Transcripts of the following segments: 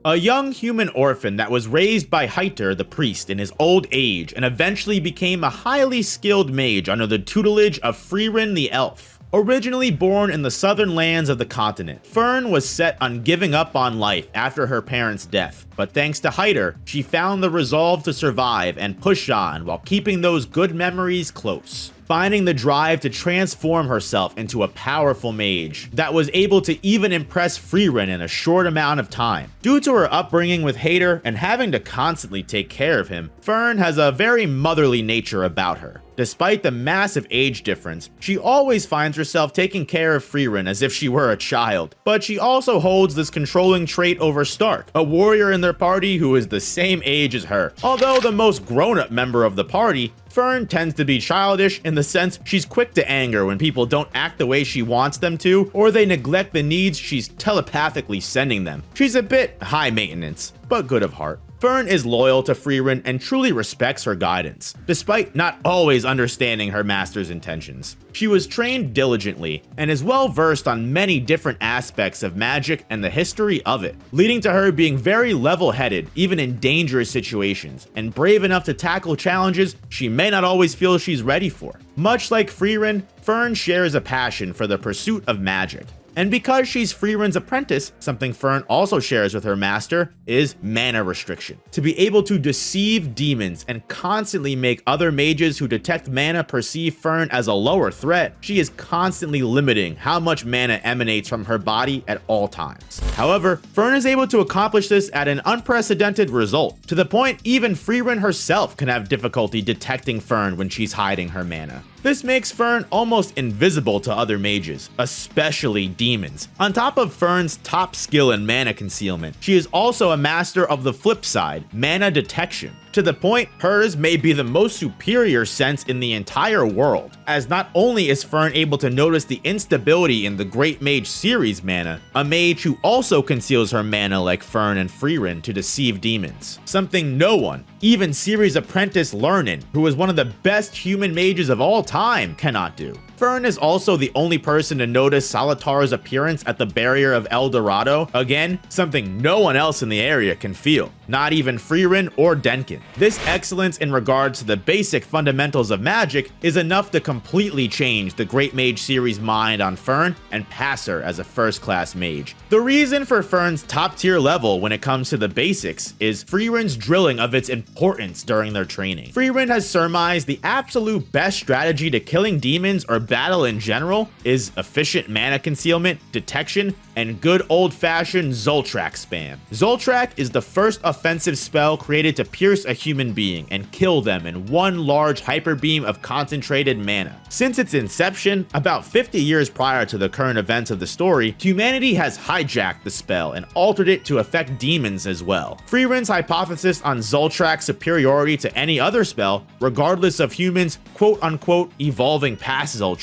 a young human orphan that was raised by Heiter the priest in his old age and eventually became a highly skilled mage under the tutelage of Frieren the elf. Originally born in the southern lands of the continent, Fern was set on giving up on life after her parents' death, but thanks to Heiter, she found the resolve to survive and push on while keeping those good memories close, finding the drive to transform herself into a powerful mage that was able to even impress Frieren in a short amount of time. Due to her upbringing with Heiter and having to constantly take care of him, Fern has a very motherly nature about her. Despite the massive age difference, she always finds herself taking care of Frieren as if she were a child. But she also holds this controlling trait over Stark, a warrior in their party who is the same age as her. Although the most grown-up member of the party, Fern tends to be childish in the sense she's quick to anger when people don't act the way she wants them to, or they neglect the needs she's telepathically sending them. She's a bit high maintenance, but good of heart. Fern is loyal to Frieren and truly respects her guidance, despite not always understanding her master's intentions. She was trained diligently and is well versed on many different aspects of magic and the history of it, leading to her being very level-headed even in dangerous situations, and brave enough to tackle challenges she may not always feel she's ready for. Much like Frieren, Fern shares a passion for the pursuit of magic. And because she's Frieren's apprentice, something Fern also shares with her master is mana restriction. To be able to deceive demons and constantly make other mages who detect mana perceive Fern as a lower threat, she is constantly limiting how much mana emanates from her body at all times. However, Fern is able to accomplish this at an unprecedented result, to the point even Frieren herself can have difficulty detecting Fern when she's hiding her mana. This makes Fern almost invisible to other mages, especially demons. On top of Fern's top skill in mana concealment, she is also a master of the flip side, mana detection. To the point, hers may be the most superior sense in the entire world, as not only is Fern able to notice the instability in the Great Mage series mana, a mage who also conceals her mana like Fern and Frieren to deceive demons. Something no one, even series apprentice Lernin, who is one of the best human mages of all time, cannot do. Fern is also the only person to notice Solitar's appearance at the barrier of El Dorado, again, something no one else in the area can feel, not even Frieren or Denkin. This excellence in regards to the basic fundamentals of magic is enough to completely change the Great Mage series' mind on Fern and pass her as a first-class mage. The reason for Fern's top-tier level when it comes to the basics is Frieren's drilling of its importance during their training. Frieren has surmised the absolute best strategy to killing demons or battle in general is efficient mana concealment, detection, and good old-fashioned Zoltraak spam. Zoltraak is the first offensive spell created to pierce a human being and kill them in one large hyper beam of concentrated mana. Since its inception, about 50 years prior to the current events of the story, humanity has hijacked the spell and altered it to affect demons as well. Frieren's hypothesis on Zoltraak's superiority to any other spell, regardless of humans quote-unquote evolving past Zoltraak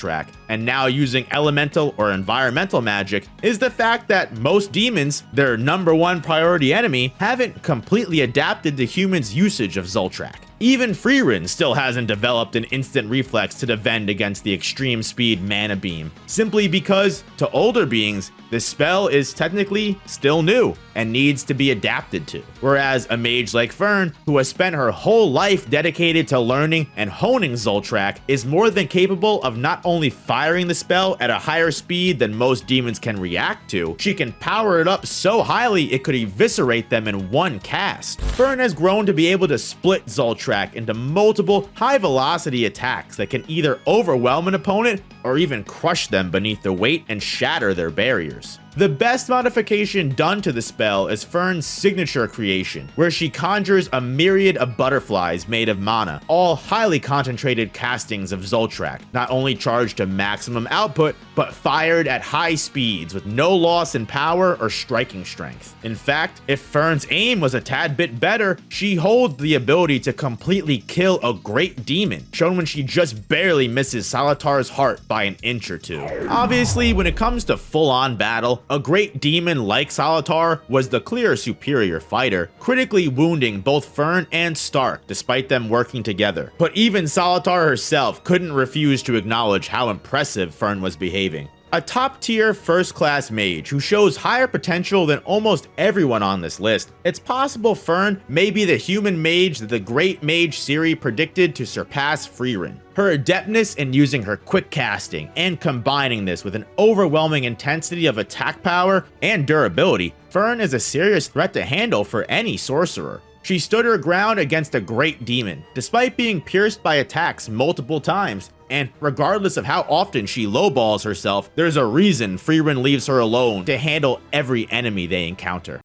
and now using elemental or environmental magic, is the fact that most demons, their #1 priority enemy, haven't completely adapted to humans' usage of Zoltraak. Even Frieren still hasn't developed an instant reflex to defend against the extreme speed mana beam, simply because, to older beings, this spell is technically still new and needs to be adapted to. Whereas a mage like Fern, who has spent her whole life dedicated to learning and honing Zoltraak, is more than capable of not only firing the spell at a higher speed than most demons can react to, she can power it up so highly it could eviscerate them in one cast. Fern has grown to be able to split Zoltraak into multiple high-velocity attacks that can either overwhelm an opponent or even crush them beneath the weight and shatter their barriers. The best modification done to the spell is Fern's signature creation, where she conjures a myriad of butterflies made of mana, all highly concentrated castings of Zoltraak, not only charged to maximum output, but fired at high speeds with no loss in power or striking strength. In fact, if Fern's aim was a tad bit better, she holds the ability to completely kill a great demon, shown when she just barely misses Solitar's heart by an inch or two. Obviously, when it comes to full-on battle, a great demon like Solitar was the clear superior fighter, critically wounding both Fern and Stark despite them working together. But even Solitar herself couldn't refuse to acknowledge how impressive Fern was behaving. a top-tier first-class mage who shows higher potential than almost everyone on this list. It's possible Fern may be the human mage that the great mage Ciri predicted to surpass frieren. Her adeptness in using her quick casting and combining this with an overwhelming intensity of attack power and durability, Fern is a serious threat to handle for any sorcerer. She stood her ground against a great demon, despite being pierced by attacks multiple times, and regardless of how often she lowballs herself, there's a reason frieren leaves her alone to handle every enemy they encounter.